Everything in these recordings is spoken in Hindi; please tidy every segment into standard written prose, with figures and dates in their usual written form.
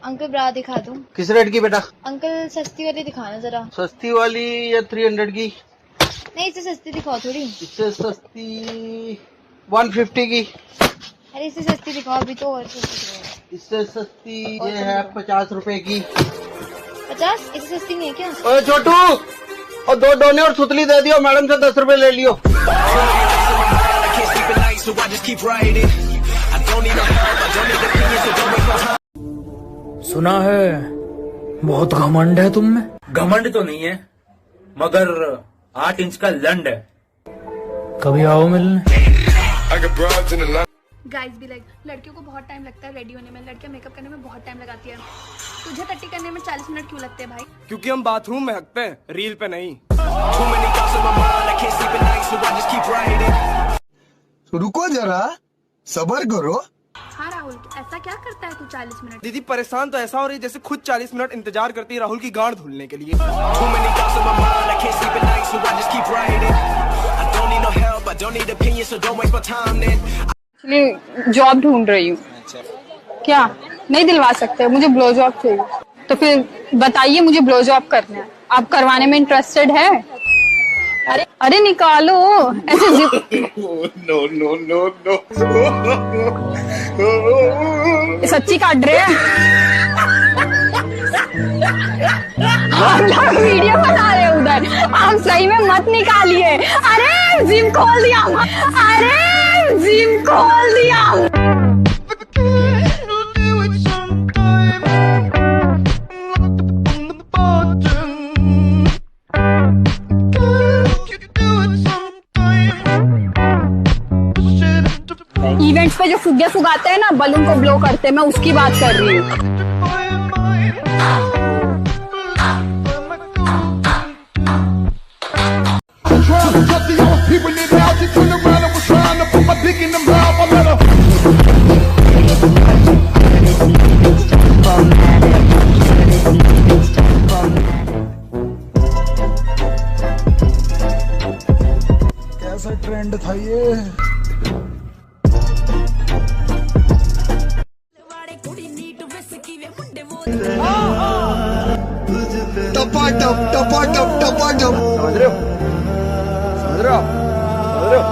अंकल ब्रा दिखा दूं? किस रेट की बेटा? अंकल सस्ती वाली दिखाना जरा। सस्ती वाली या 300 की? नहीं, इससे सस्ती दिखाओ थोड़ी। इससे सस्ती 150 की। अरे इससे सस्ती दिखाओ अभी तो। और सस्ती इससे सस्ती ये है 50 रुपए की। 50? इससे सस्ती नहीं है क्या? ओए छोटू, और 2 डोने और सुतली दे दियो, मैडम से 10 रुपए ले लियो। सुना है बहुत घमंड है तुम में। घमंड तो नहीं है, मगर 8 इंच का लंड है। कभी आओ मिलने। गाइस भी लाइक, लड़कियों को बहुत टाइम लगता है रेडी होने में, लड़कियां मेकअप करने में बहुत टाइम लगाती है। तुझे टट्टी करने में 40 मिनट क्यों लगते हैं भाई? क्योंकि हम बाथरूम में हकते हैं, रील पे नहीं। रुको जरा, सबर करो। हाँ राहुल, ऐसा क्या करता है तू 40 मिनट? दीदी परेशान तो ऐसा हो रही है जैसे खुद 40 मिनट इंतजार करती है राहुल की गांड धुलने के लिए। जॉब ढूंढ रही हूँ। क्या नहीं दिलवा सकते? मुझे ब्लो जॉब चाहिए। तो फिर बताइए, मुझे ब्लो जॉब करना है। आप करवाने में इंटरेस्टेड है? अरे निकालो ऐसे नो नो नो नो सच्ची काट रहे हैं। आप वीडियो बना रहे हो उधर, आप सही में मत निकालिए। अरे जिम खोल दिया, अरे जिम खोल दिया। इवेंट्स पे जो फुग्गे फुगाते हैं ना, बलून को ब्लो करते हैं, मैं उसकी बात कर रही हूँ। कैसा ट्रेंड था ये? टपाटप टपाटप टपाटप। समझ रहे हो? समझ रहे हो? समझ रहे हो?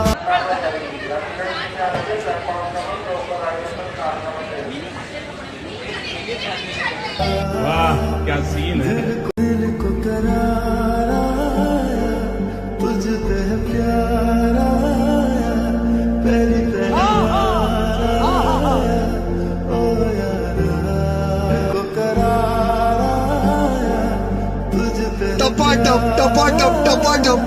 वाह क्या सीन है। टपाटप टपाटप टपाटप।